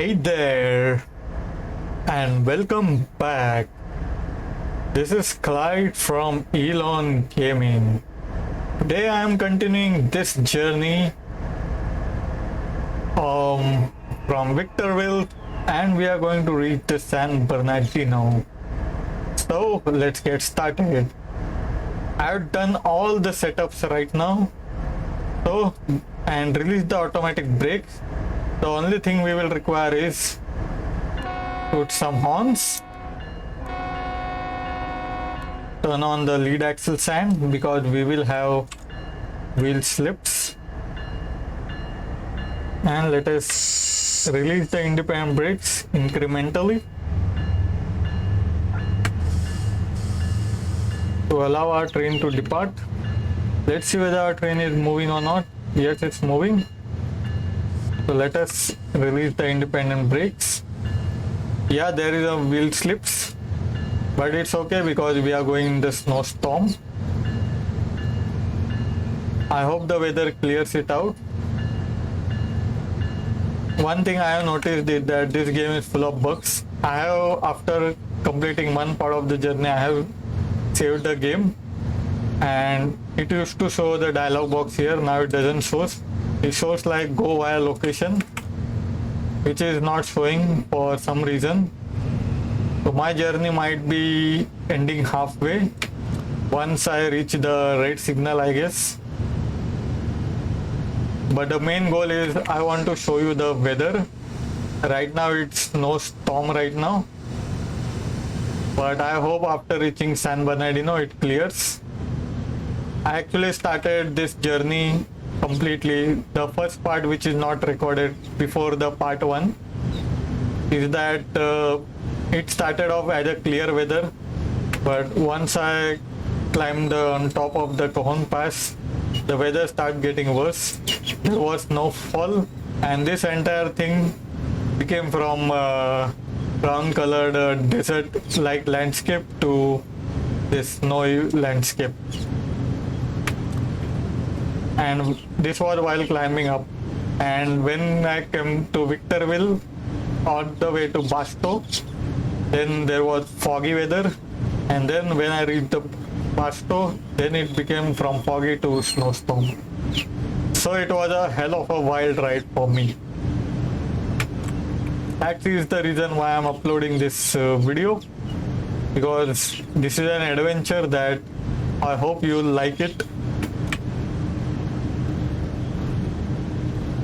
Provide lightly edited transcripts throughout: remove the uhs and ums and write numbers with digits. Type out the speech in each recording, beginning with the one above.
Hey there, and welcome back. This is Clyde from Elon Gaming. Today I am continuing this journey from Victorville, and we are going to reach the San Bernardino. So let's get started. I've done all the setups right now, and release the automatic brakes. The only thing we will require is put some horns, turn on the lead axle sand because we will have wheel slips, and let us release the independent brakes incrementally to allow our train to depart. Let's see whether our train is moving or not. Yes, it's moving. So let us release the independent brakes. Yeah, there is a wheel slips, but it's okay because we are going in the snowstorm. I hope the weather clears it out. One thing I have noticed is that this game is full of bugs. After completing one part of the journey, I have saved the game, and it used to show the dialog box here. Now it doesn't show. It shows like go via location, which is not showing for some reason. So my journey might be ending halfway once I reach the red signal, I guess. But the main goal is I want to show you the weather. Right now it's snowstorm right now, but I hope after reaching San Bernardino it clears. I actually started this journey completely. The first part, which is not recorded before the part 1, is that it started off as a clear weather, but once I climbed on top of the Cajon Pass, the weather started getting worse. There was snowfall, and this entire thing became from brown colored desert like landscape to this snowy landscape. And this was while climbing up, and when I came to Victorville on the way to Barstow, then there was foggy weather, and then when I reached the Barstow, then it became from foggy to snowstorm. So it was a hell of a wild ride for me. That is the reason why I'm uploading this video, because this is an adventure that I hope you'll like it.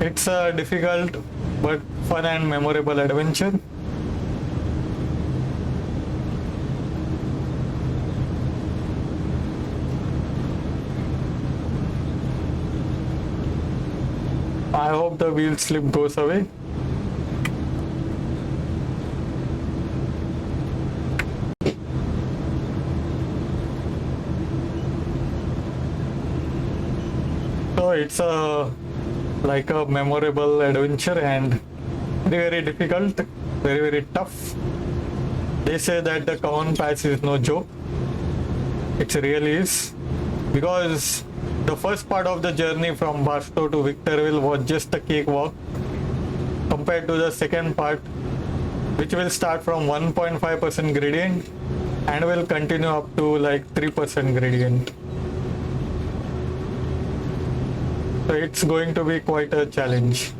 It's a difficult but fun and memorable adventure. I hope the wheel slip goes away. So it's like a memorable adventure and very difficult, very tough. They say that the Cajon Pass is no joke. It really is, because the first part of the journey from Barstow to Victorville was just a cakewalk compared to the second part, which will start from 1.5% gradient and will continue up to like 3% gradient. So it's going to be quite a challenge.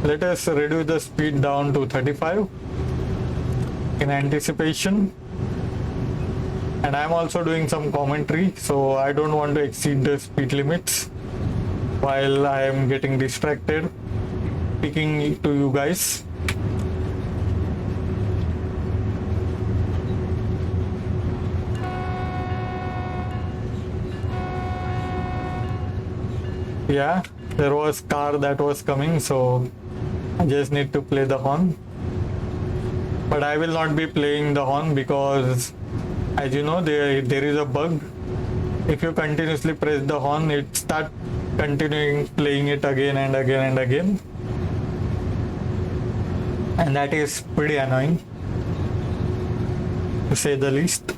Let us reduce the speed down to 35 in anticipation. And I'm also doing some commentary, so I don't want to exceed the speed limits while I am getting distracted speaking to you guys. Yeah, there was car that was coming, so I just need to play the horn. But I will not be playing the horn because, as you know, there is a bug. If you continuously press the horn, it starts continuing playing it again and again and again. And that is pretty annoying, to say the least.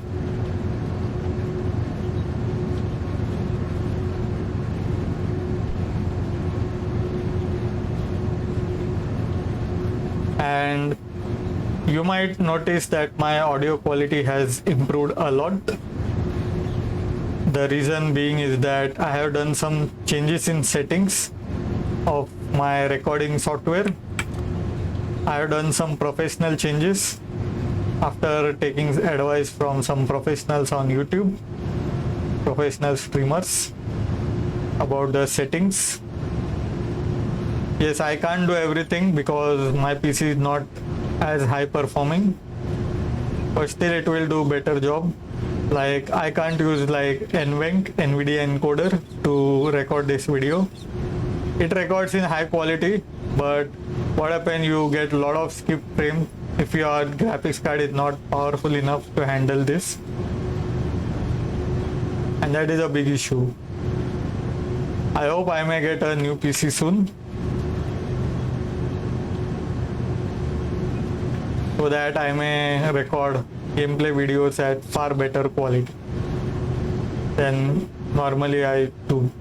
and you might notice that my audio quality has improved a lot. The reason being is that I have done some changes in settings of my recording software. I have done some professional changes after taking advice from some professionals on YouTube, professional streamers, about the settings. Yes, I can't do everything because my PC is not as high performing, but still it will do better job. Like I can't use like NVIDIA encoder to record this video. It records in high quality, but what happens, you get a lot of skip frame if your graphics card is not powerful enough to handle this, and that is a big issue. I hope I may get a new PC soon so that I may record gameplay videos at far better quality than normally I do.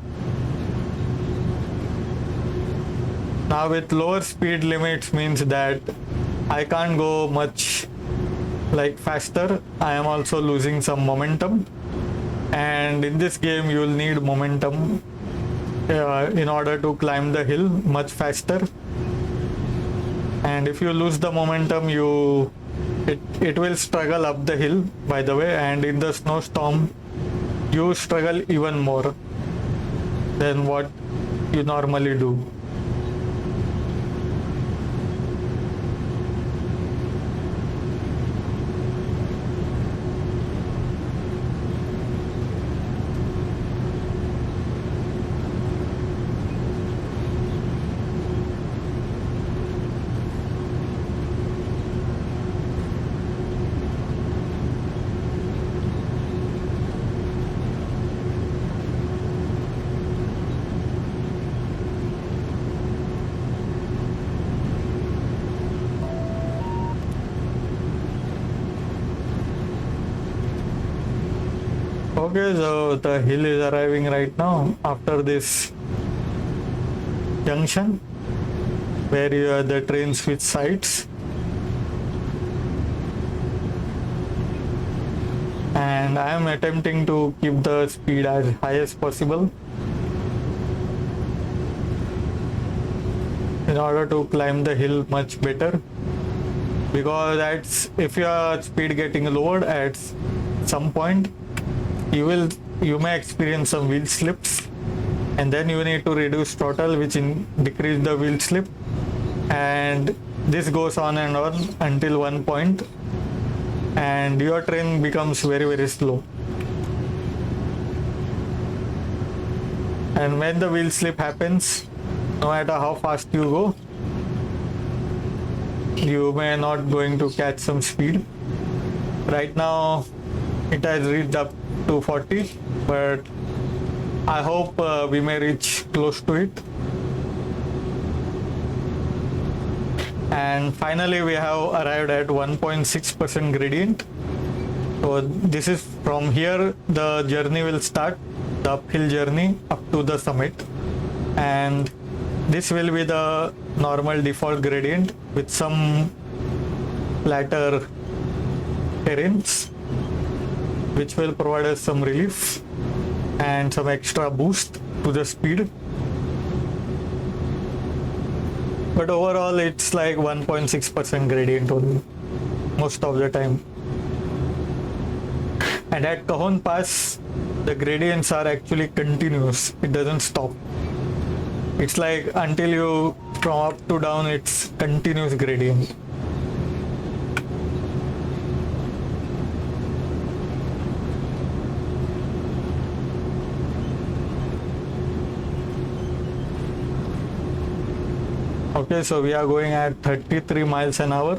Now with lower speed limits means that I can't go much like faster. I am also losing some momentum, and in this game you will need momentum in order to climb the hill much faster. And if you lose the momentum, it will struggle up the hill, by the way, and in the snowstorm you struggle even more than what you normally do. Okay, so the hill is arriving right now after this junction where the train switch sides, and I am attempting to keep the speed as high as possible in order to climb the hill much better, because if your speed getting lowered at some point, you may experience some wheel slips, and then you need to reduce throttle, which decrease the wheel slip, and this goes on and on until one point and your train becomes very, very slow. And when the wheel slip happens, no matter how fast you go, you may not going to catch some speed. Right now it has reached up to 40, but I hope we may reach close to it. And finally we have arrived at 1.6% gradient. So this is from here the journey will start, the uphill journey up to the summit, and this will be the normal default gradient with some flatter terrains which will provide us some relief and some extra boost to the speed. But overall it's like 1.6% gradient only most of the time. And at Cajon Pass the gradients are actually continuous, it doesn't stop. It's like until you from up to down, it's continuous gradient. Okay, so we are going at 33 miles an hour.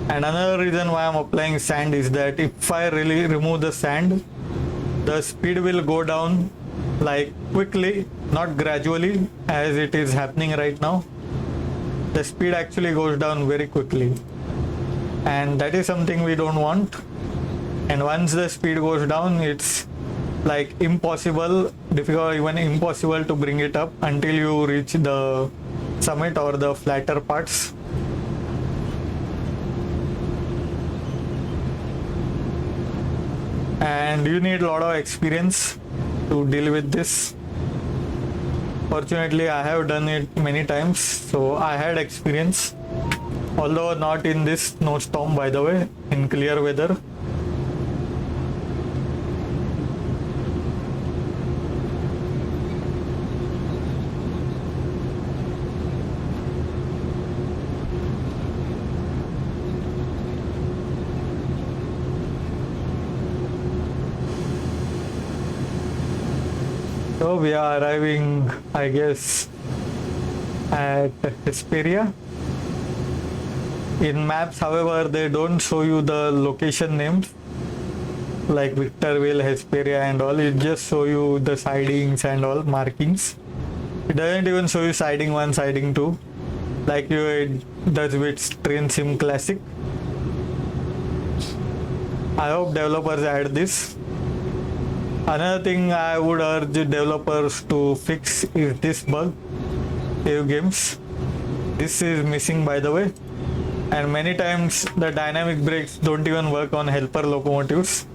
And another reason why I'm applying sand is that if I really remove the sand, the speed will go down like quickly, not gradually as it is happening right now. The speed actually goes down very quickly, and that is something we don't want. And once the speed goes down, it's like impossible, difficult, even impossible to bring it up until you reach the summit or the flatter parts. and you need a lot of experience to deal with this. Fortunately, I have done it many times, so I had experience, although not in this snowstorm, by the way, in clear weather. So we are arriving, I guess, at Hesperia. In maps, however, they don't show you the location names like Victorville, Hesperia and all. It just show you the sidings and all markings. It doesn't even show you siding 1, siding 2 like it does with Train Sim Classic. I hope developers add this. Another thing I would urge developers to fix is this bug, save games. This is missing, by the way, and many times the dynamic brakes don't even work on helper locomotives.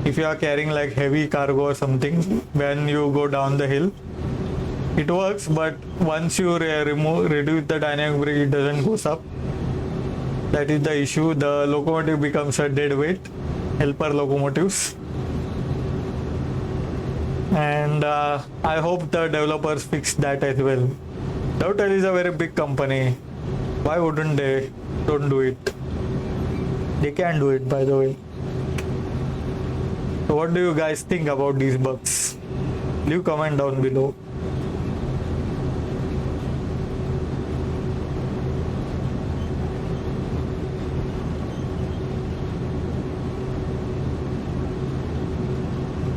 If you are carrying like heavy cargo or something, when you go down the hill, it works, but once you reduce the dynamic brake, it doesn't go up. That is the issue. The locomotive becomes a dead weight, helper locomotives. And I hope the developers fix that as well. Doubtel is a very big company. Why wouldn't they don't do it? They can do it, by the way. So what do you guys think about these bugs? Leave comment down below.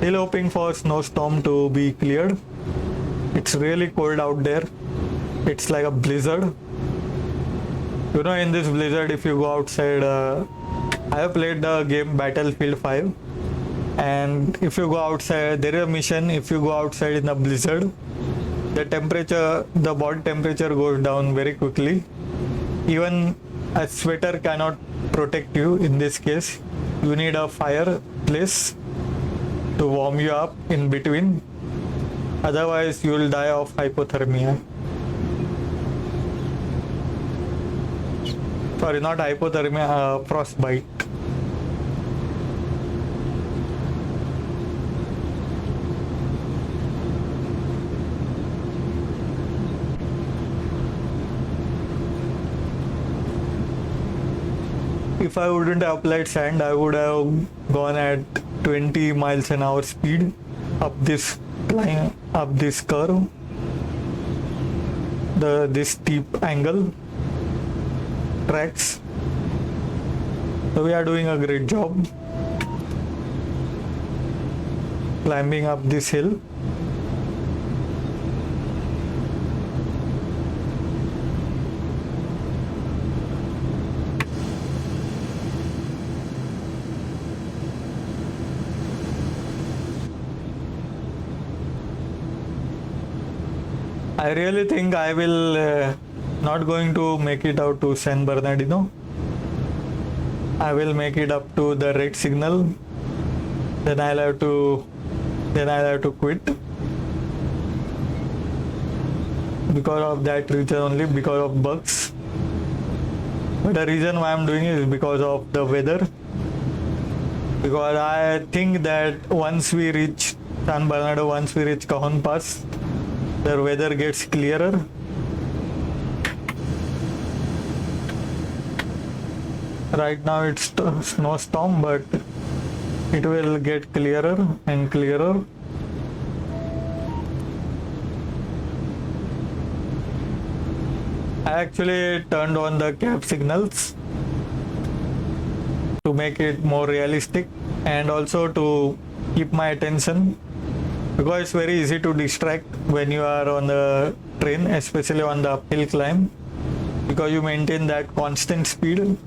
Still hoping for snowstorm to be cleared. It's really cold out there. It's like a blizzard. You know, in this blizzard, if you go outside, I have played the game Battlefield 5, and if you go outside, there is a mission. If you go outside in the blizzard, the body temperature goes down very quickly. Even a sweater cannot protect you. In this case, you need a fireplace to warm you up in between, otherwise you will die of hypothermia. Sorry, not hypothermia, frostbite. If I wouldn't have applied sand, I would have gone at 20 miles an hour speed up this curve, this steep angle tracks. So we are doing a great job climbing up this hill. I really think I will not going to make it out to San Bernardino. I will make it up to the red signal. Then I'll have to quit. Because of that reason only, because of bugs. But the reason why I'm doing it is because of the weather. Because I think that once we reach San Bernardino, once we reach Cajon Pass, the weather gets clearer. Right now it's snowstorm, but it will get clearer and clearer. I actually turned on the cab signals to make it more realistic and also to keep my attention, because it's very easy to distract when you are on the train, especially on the uphill climb, because you maintain that constant speed,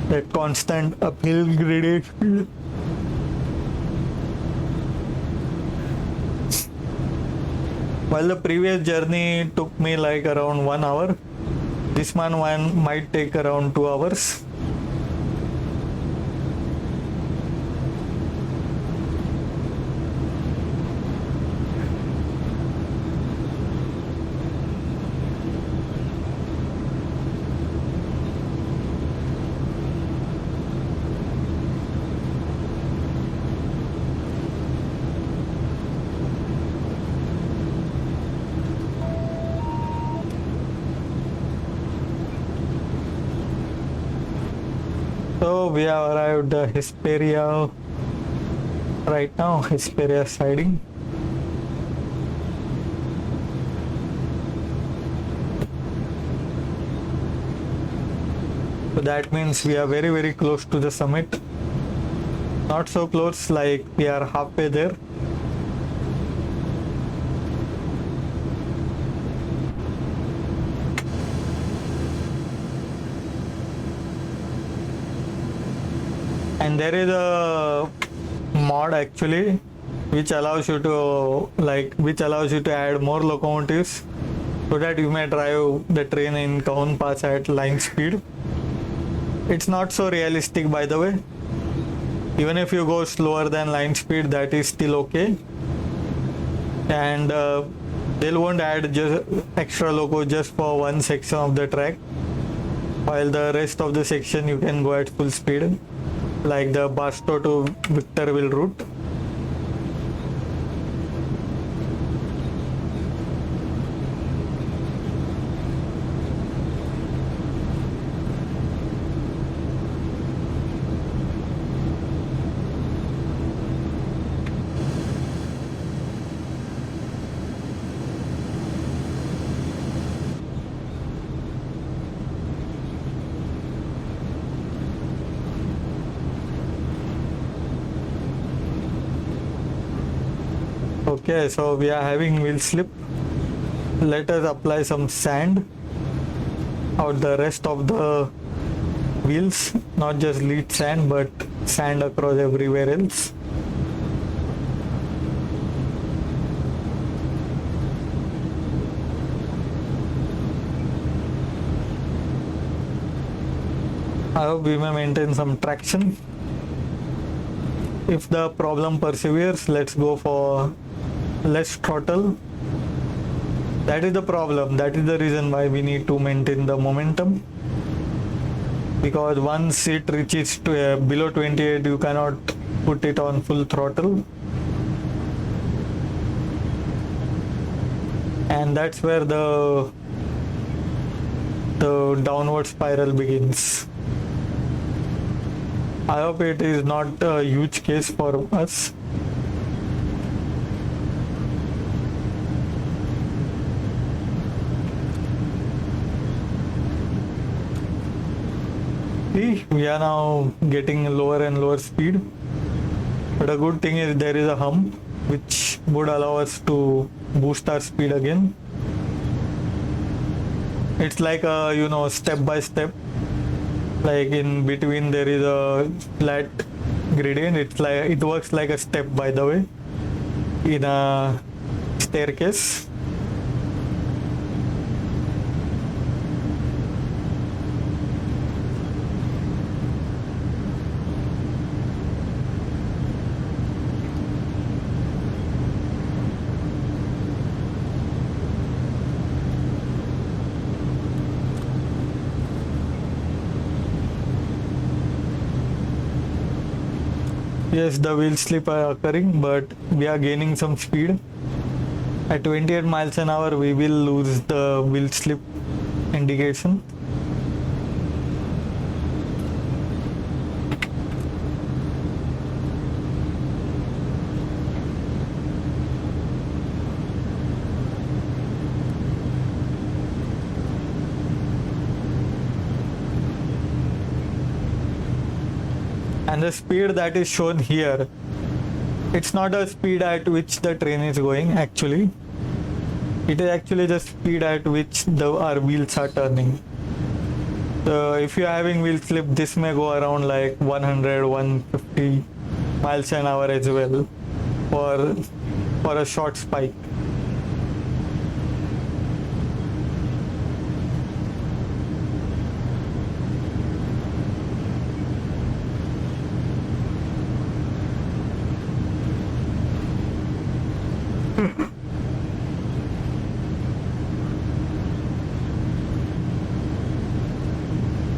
that constant uphill gradient speed. While the previous journey took me like around 1 hour, this one might take around 2 hours. So we have arrived at Hesperia right now, Hesperia siding. So that means we are very close to the summit. Not so close, like we are halfway there. And there is a mod actually which allows you to add more locomotives so that you may drive the train in Cajon Pass at line speed. It's not so realistic, by the way. Even if you go slower than line speed, that is still okay. And they won't add just extra loco just for one section of the track, while the rest of the section you can go at full speed, like the Barstow to Victorville route. Okay, so we are having wheel slip. Let us apply some sand out the rest of the wheels, not just lead sand but sand across everywhere else. I hope we may maintain some traction. If the problem perseveres, let's go for less throttle. That is the problem. That is the reason why we need to maintain the momentum, because once it reaches to below 28, you cannot put it on full throttle, and that's where the downward spiral begins. I hope it is not a huge case for us. See, we are now getting lower and lower speed, but a good thing is there is a hump which would allow us to boost our speed again. It's like a step by step, like in between there is a flat gradient. It works like a step, by the way, in a staircase. Yes, the wheel slip are occurring, but we are gaining some speed. At 28 miles an hour, we will lose the wheel slip indication. And the speed that is shown here, it's not a speed at which the train is going actually. It is actually the speed at which our wheels are turning. So if you are having wheel slip, this may go around like 100, 150 miles an hour as well for a short spike.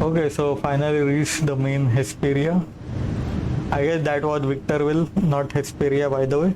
Okay, so finally reached the main Hesperia. I guess that was Victorville, not Hesperia, by the way.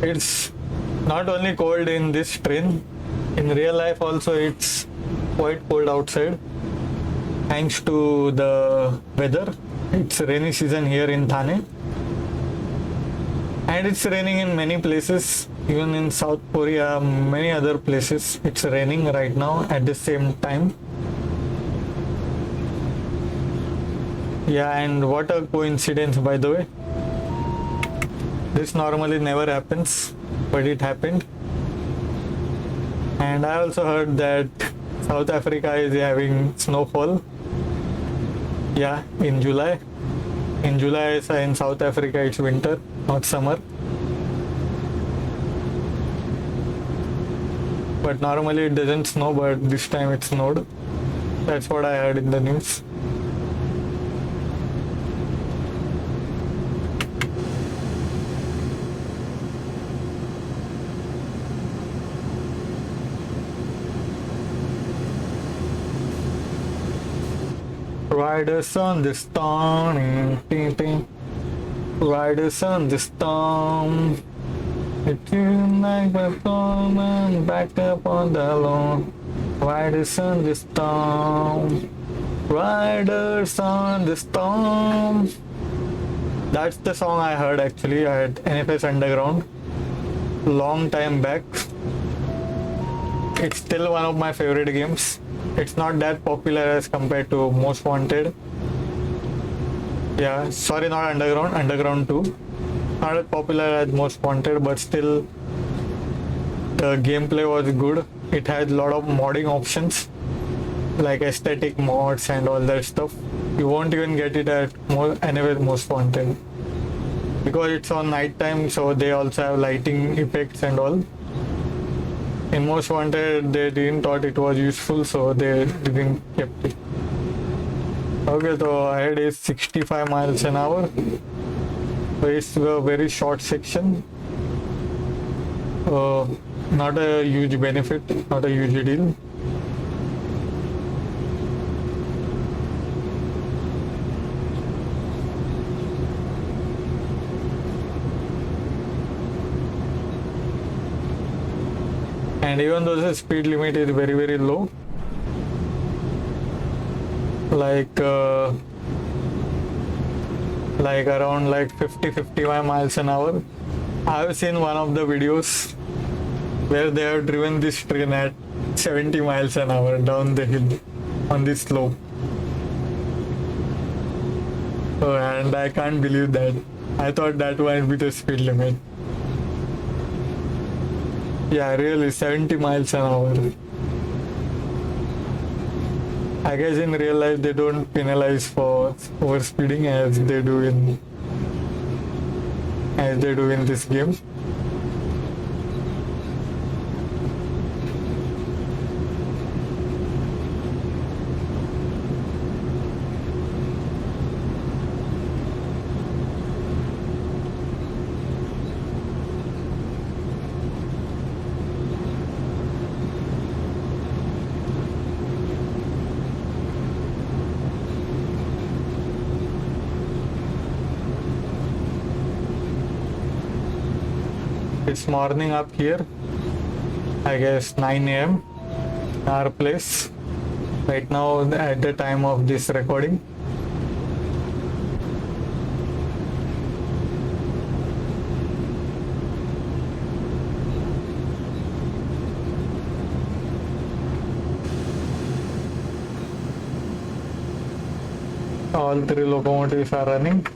it's not only cold in this train, in real life also it's quite cold outside thanks to the weather. It's rainy season here in Thane, and it's raining in many places, even in South Korea, many other places. It's raining right now at the same time. Yeah, and what a coincidence, by the way. This normally never happens, but it happened. And I also heard that South Africa is having snowfall. Yeah, in July. In July, in South Africa, it's winter, not summer. But normally it doesn't snow, but this time it snowed. That's what I heard in the news. Riders on the storm, riders on the storm. It's like a storm, back up on the lawn. Riders on the storm, riders on the storm. That's the song I heard actually at NFS Underground long time back. It's still one of my favorite games. It's not that popular as compared to Most Wanted. Yeah, sorry, not Underground, Underground 2. Not as popular as Most Wanted, but still the gameplay was good. It has a lot of modding options like aesthetic mods and all that stuff. You won't even get it at Most Wanted because it's on night time, so they also have lighting effects and all. In Most Wanted, they didn't thought it was useful, so they didn't kept it. Okay, so ahead is 65 miles an hour. So it's a very short section. Not a huge benefit, not a huge deal. And even though the speed limit is very, very low, like around like 50-55 miles an hour. I have seen one of the videos where they have driven this train at 70 miles an hour down the hill on this slope. Oh, and I can't believe that. I thought that might be the speed limit. Yeah, really, 70 miles an hour. I guess in real life they don't penalize for overspeeding as they do in this game. It's morning up here, I guess 9 a.m. our place right now at the time of this recording. All three locomotives are running.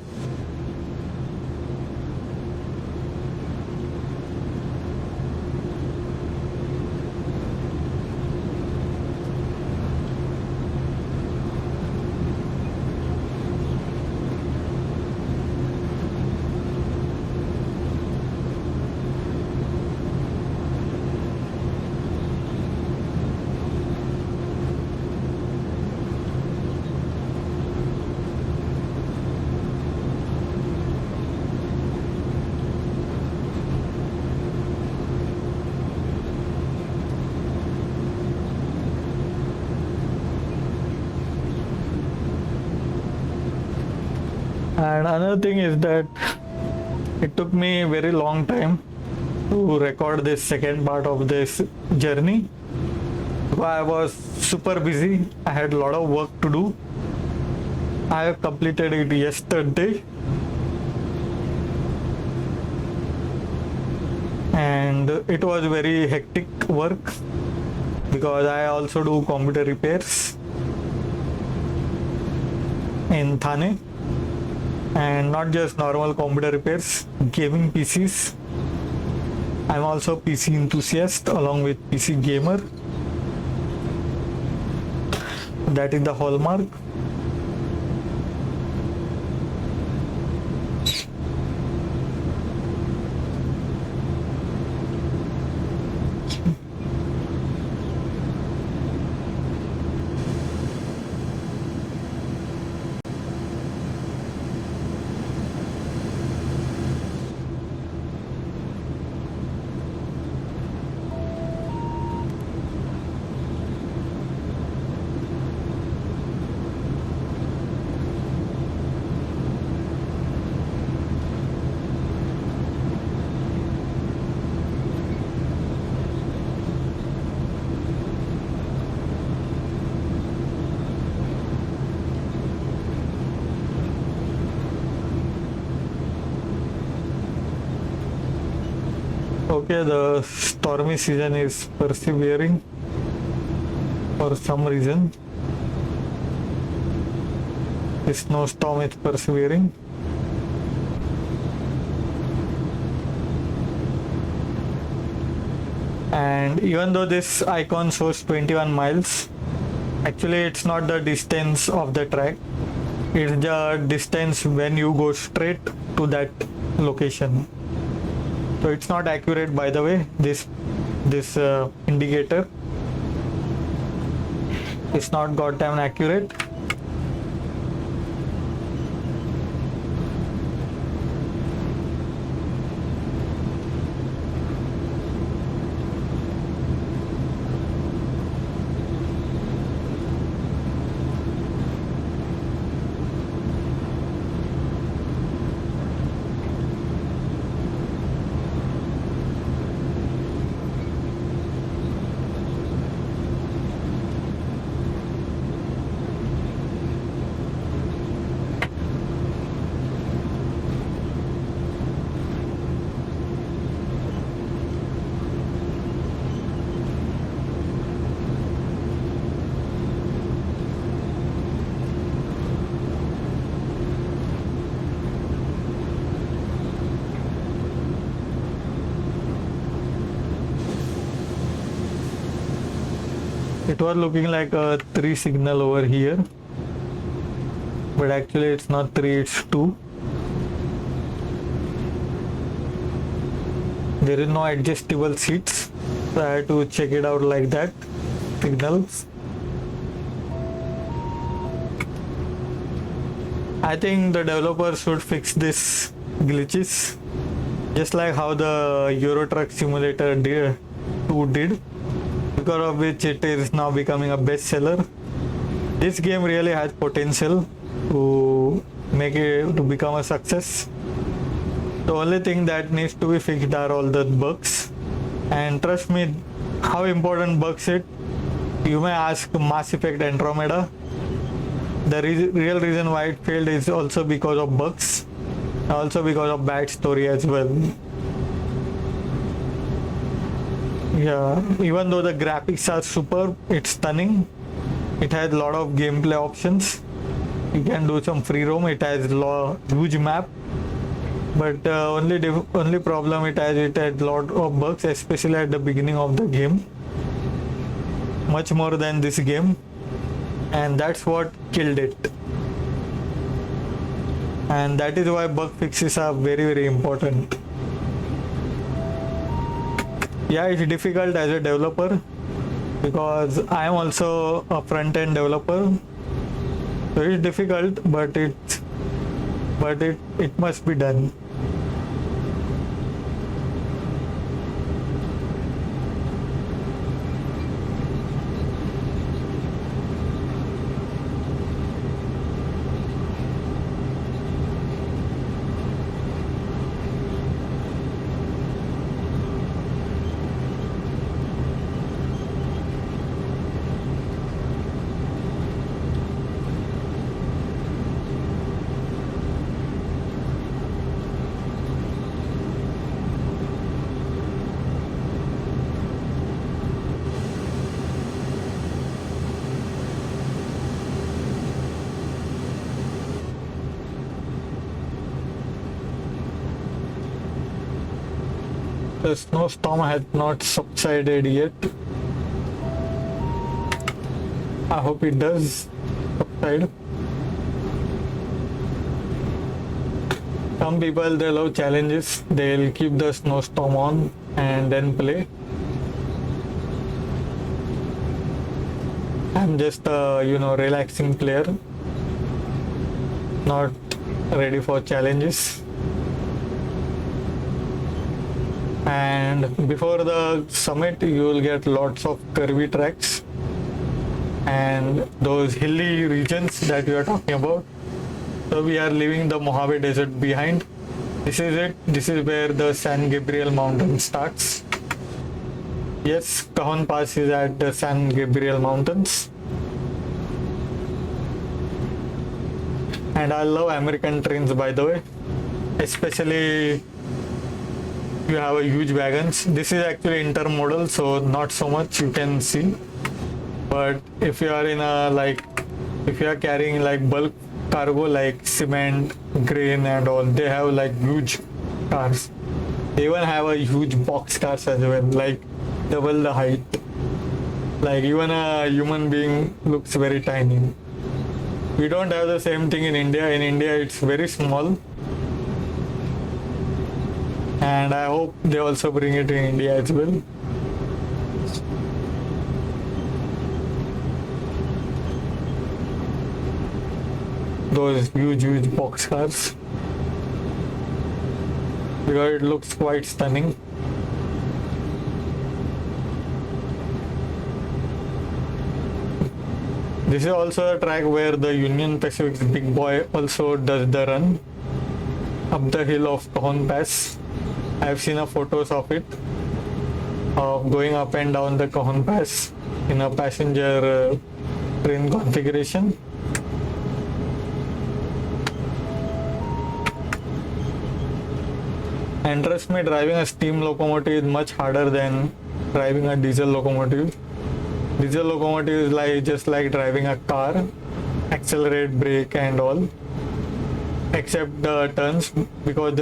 And another thing is that it took me a very long time to record this second part of this journey. I was super busy. I had a lot of work to do. I have completed it yesterday. And it was very hectic work because I also do computer repairs in Thane, and not just normal computer repairs, gaming PCs. I'm also PC enthusiast along with PC gamer. That is the hallmark. Okay, the stormy season is persevering for some reason. The snowstorm is persevering. And even though this icon shows 21 miles, actually it's not the distance of the track. It's the distance when you go straight to that location. So it's not accurate, by the way. This indicator is not goddamn accurate. It was looking like a 3 signal over here, but actually it's not 3, it's 2. There is no adjustable seats, so I had to check it out like that. Signals. I think the developer should fix this glitches, just like how the Euro Truck Simulator 2 did, because of which it is now becoming a bestseller. This game really has potential to make it to become a success. The only thing that needs to be fixed are all the bugs, and trust me, how important bugs it. You may ask Mass Effect Andromeda. The real reason why it failed is also because of bugs, also because of bad story as well. Yeah, even though the graphics are superb, it's stunning. It has a lot of gameplay options. You can do some free roam. It has huge map, but only problem it has a lot of bugs, especially at the beginning of the game, much more than this game, and that's what killed it. And that is why bug fixes are very important. Yeah, it's difficult as a developer because I am also a front-end developer, so it's difficult, but it must be done. The snowstorm has not subsided yet. I hope it does subside. Some people, they love challenges. They'll keep the snowstorm on and then play. I'm just a, relaxing player, not ready for challenges. And before the summit, you will get lots of curvy tracks and those hilly regions that we are talking about. So we are leaving the Mojave Desert behind. This is it. This is where the San Gabriel Mountain starts. Yes, Cajon Pass is at the San Gabriel Mountains. And I love American trains, by the way, especially you have a huge wagons. This is actually intermodal, so not so much you can see. But if you are in if you are carrying like bulk cargo like cement, grain and all, they have like huge cars. They even have a huge box cars as well, like double the height. Like even a human being looks very tiny. We don't have the same thing in India. In India it's very small. And I hope they also bring it in India as well. Those huge box cars, because it looks quite stunning. This is also a track where the Union Pacific's big boy also does the run up the hill of Cajon Pass. I've seen photos of it, of going up and down the Cajon Pass in a passenger train configuration. And trust me, driving a steam locomotive is much harder than driving a diesel locomotive. Diesel locomotive is like just like driving a car, accelerate, brake and all, except the turns, because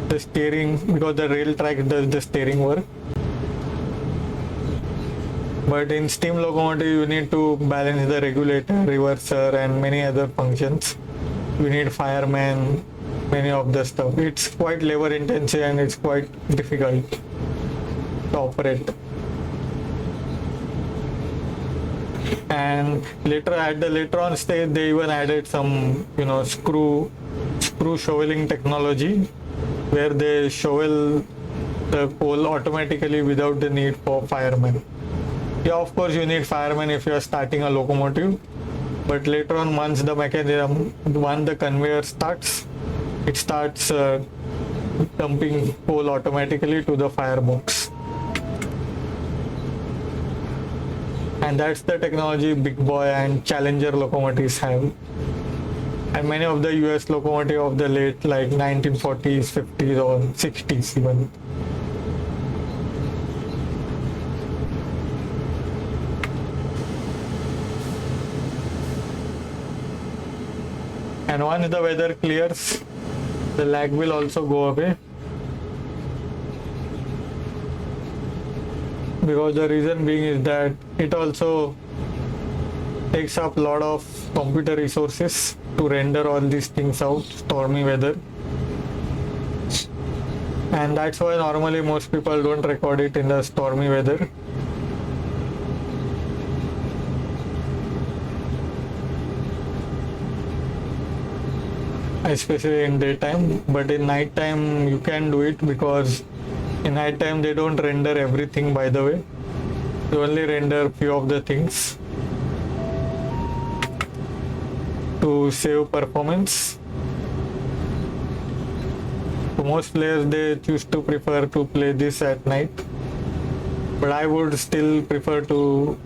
the steering, because the rail track does the steering work. But in steam locomotive you need to balance the regulator, reverser and many other functions. You need firemen, many of the stuff. It's quite labor intensive and it's quite difficult to operate. And later on stage they even added some screw shoveling technology, where they shovel the coal automatically without the need for firemen. Yeah, of course you need firemen if you are starting a locomotive, but later on, once the mechanism, once the conveyor starts, it starts dumping coal automatically to the firebox. And that's the technology Big Boy and Challenger locomotives have. And many of the US locomotives of the late 1940s, 50s or 60s even. And once the weather clears, the lag will also go away. Because the reason being is that it also takes up a lot of computer resources to render all these things out, stormy weather. And that's why normally most people don't record it in the stormy weather. Especially in daytime, but in night time you can do it, because in night time they don't render everything, by the way. They only render few of the things to save performance. So most players, they choose to prefer to play this at night, but I would still prefer to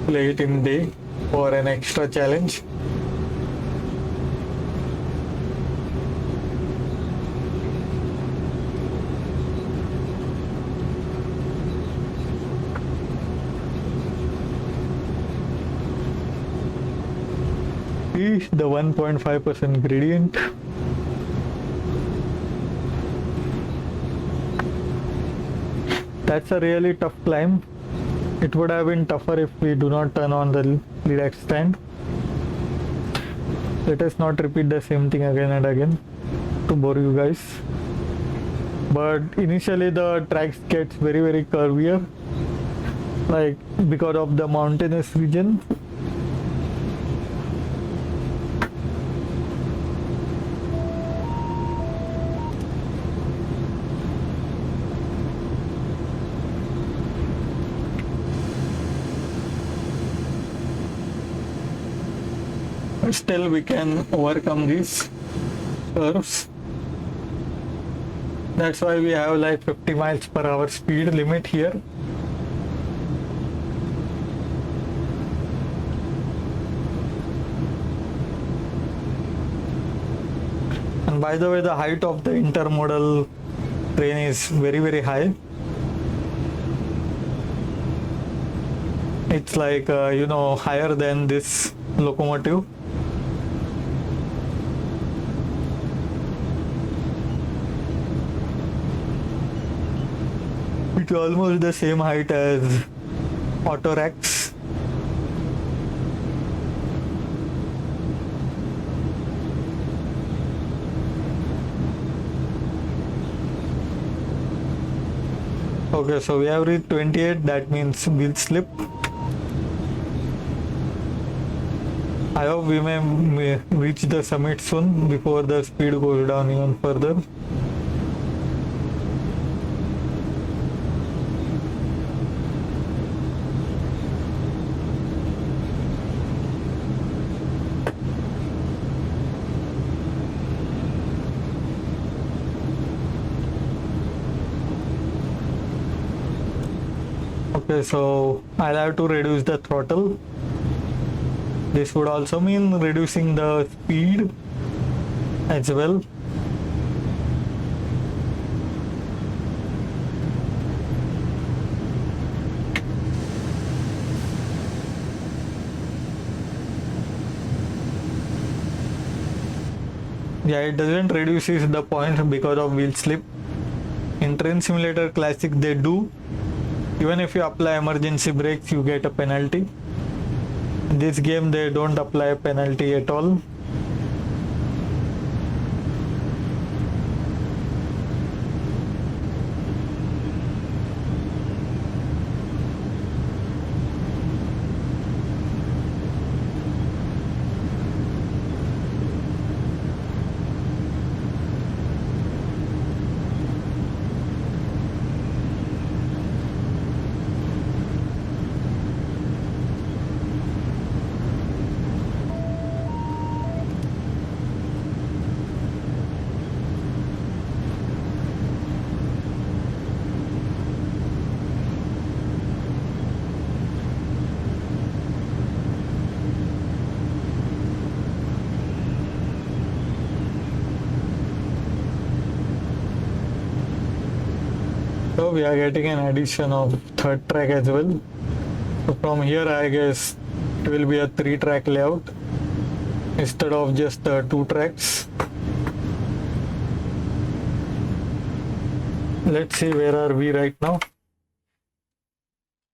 play it in day for an extra challenge. The 1.5% gradient. That's a really tough climb. It would have been tougher if we do not turn on the lead extend. Let us not repeat the same thing again and again to bore you guys. But initially the track gets very curvier, like because of the mountainous region. Still we can overcome these curves. That's why we have like 50 miles per hour speed limit here. And by the way, the height of the intermodal train is very high. It's like higher than this locomotive. It's almost the same height as auto racks. Okay, so we have reached 28, that means wheel slip. I hope we may reach the summit soon before the speed goes down even further. Okay, so I'll have to reduce the throttle. This would also mean reducing the speed as well. Yeah, it doesn't reduces the points because of wheel slip. In Train Simulator Classic they do. Even if you apply emergency brakes, you get a penalty. In this game they don't apply a penalty at all. So we are getting an addition of third track as well. So from here I guess it will be a 3-track layout instead of just 2 tracks. Let's see where are we right now.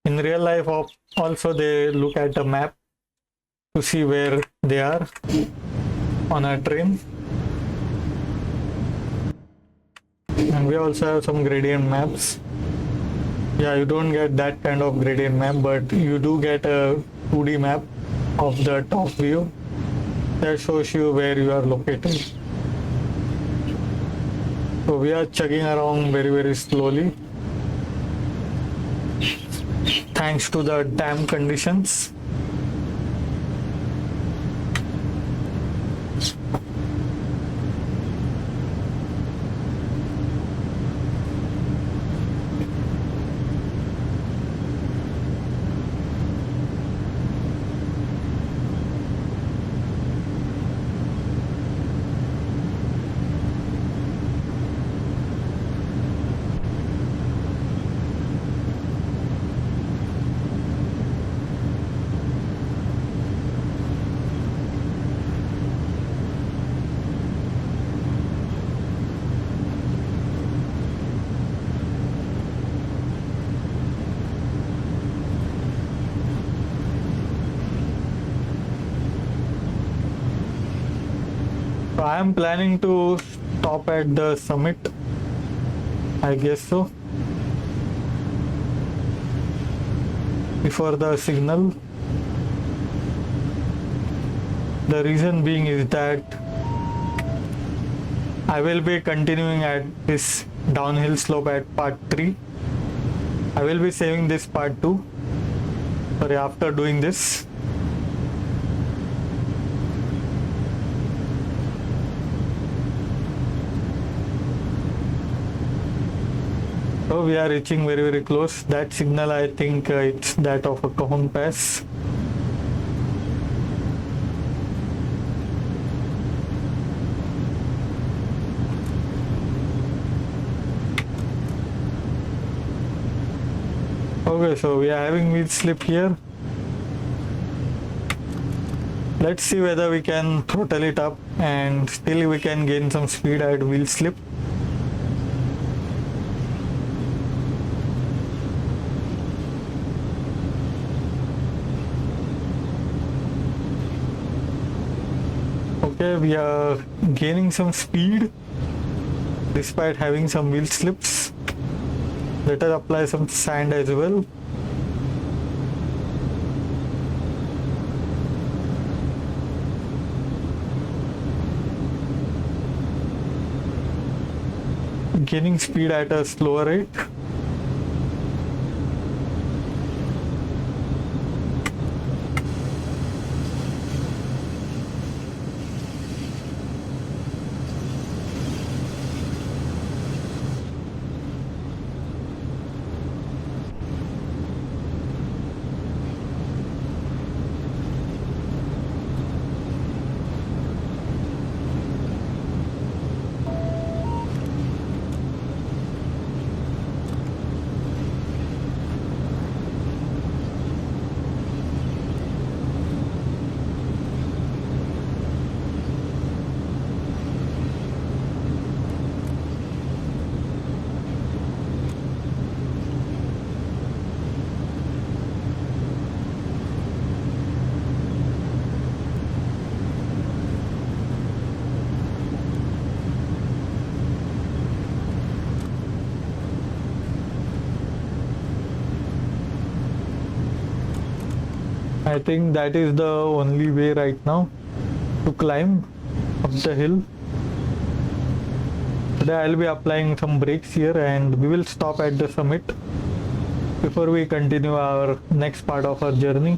In real life also they look at a map to see where they are on a train. And we also have some gradient maps. Yeah, you don't get that kind of gradient map, but you do get a 2D map of the top view that shows you where you are located. So we are chugging around very slowly thanks to the dam conditions. I am planning to stop at the summit, I guess so, before the signal. The reason being is that I will be continuing at this downhill slope at part 3. I will be saving this part 2 after doing this. So we are reaching very close. That signal, I think it's that of a Cajon Pass. Okay, so we are having wheel slip here. Let's see whether we can throttle it up and still we can gain some speed at wheel slip. Okay, we are gaining some speed despite having some wheel slips. Let us apply some sand as well. Gaining speed at a slower rate. I think that is the only way right now to climb up the hill. Today I'll be applying some brakes here and we will stop at the summit before we continue our next part of our journey,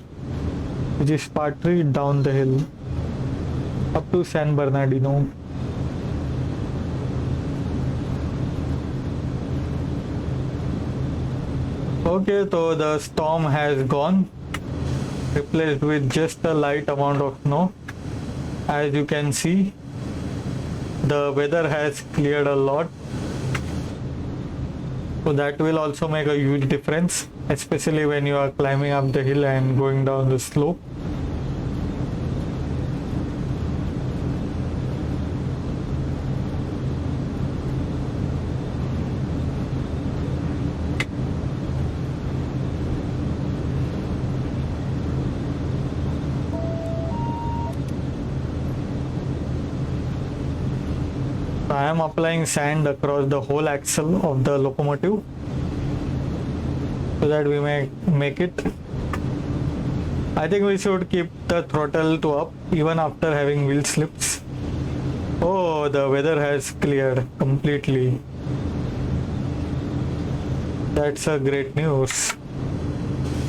which is part 3 down the hill up to San Bernardino. Okay, so the storm has gone, replaced with just a light amount of snow. As you can see, the weather has cleared a lot, so that will also make a huge difference, especially when you are climbing up the hill and going down the slope. I am applying sand across the whole axle of the locomotive so that we may make it. I think we should keep the throttle to up even after having wheel slips. Oh, the weather has cleared completely. That's a great news.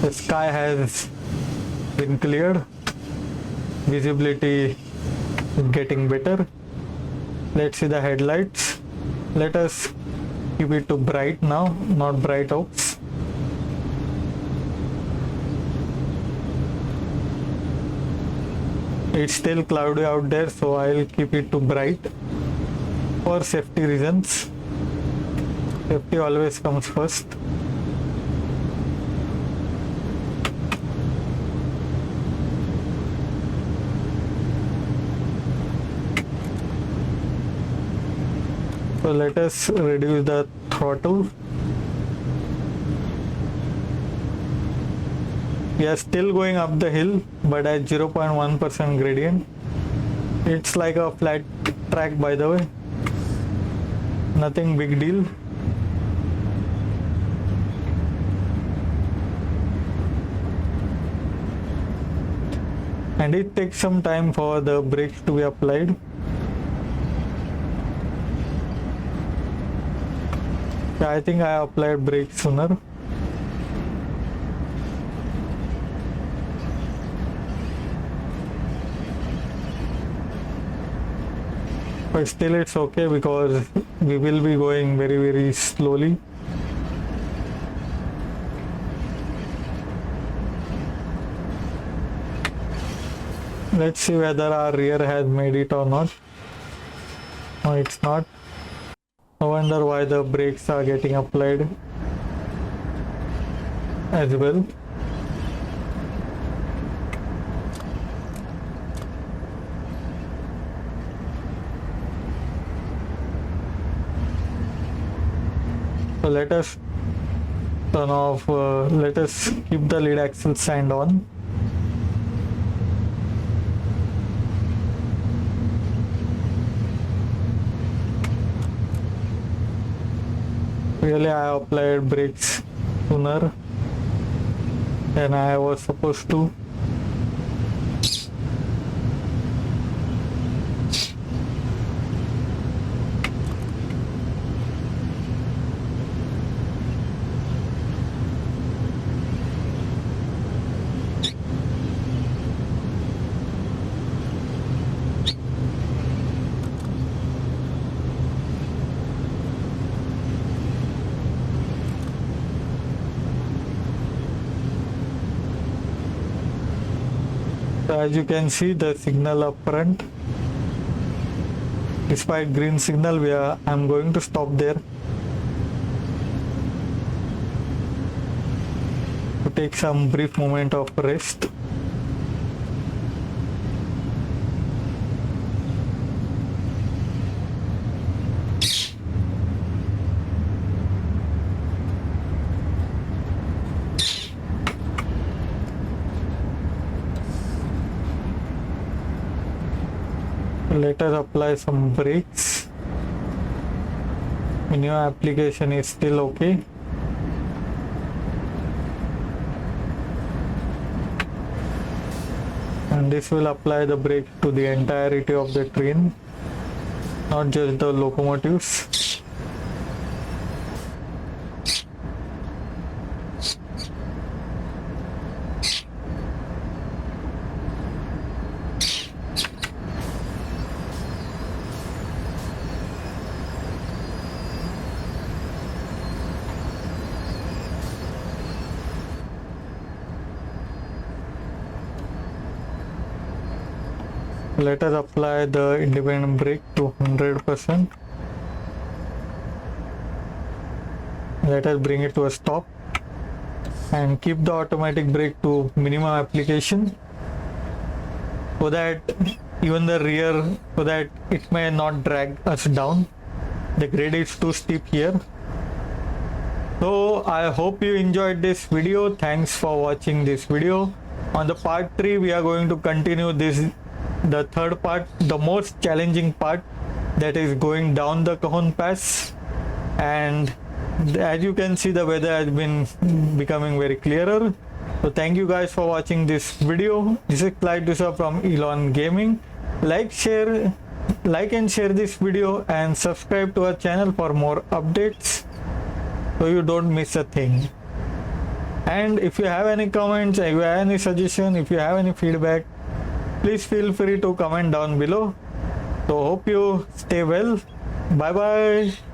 The sky has been cleared. Visibility is getting better. Let's see the headlights. Let us keep it to bright now, not bright out. It's still cloudy out there, so I'll keep it to bright for safety reasons. Safety always comes first. So let us reduce the throttle. We are still going up the hill, but at 0.1% gradient. It's like a flat track, by the way. Nothing big deal. And it takes some time for the brakes to be applied. Yeah, I think I applied brakes sooner. But still it's okay because we will be going very slowly. Let's see whether our rear has made it or not. No, it's not. I wonder why the brakes are getting applied as well. So let us turn off, let us keep the lead axle stand on. Really, I applied brakes sooner than I was supposed to. So as you can see, the signal up front, despite green signal, I'm going to stop there to take some brief moment of rest. Let us apply some brakes. Minimum application is still okay. And this will apply the brake to the entirety of the train, not just the locomotives. Let us apply the independent brake to 100%. Let us bring it to a stop and keep the automatic brake to minimum application so that even the rear, so that it may not drag us down. The grade is too steep here. So I hope you enjoyed this video. Thanks for watching this video. On the part 3 we are going to continue the third part, the most challenging part, that is going down the Cajon Pass. And as you can see, the weather has been becoming very clearer. So thank you guys for watching this video. This is Clyde from Elon Gaming. Like and share this video and subscribe to our channel for more updates so you don't miss a thing. And if you have any comments, if you have any suggestion, if you have any feedback, please feel free to comment down below. So hope you stay well. Bye bye.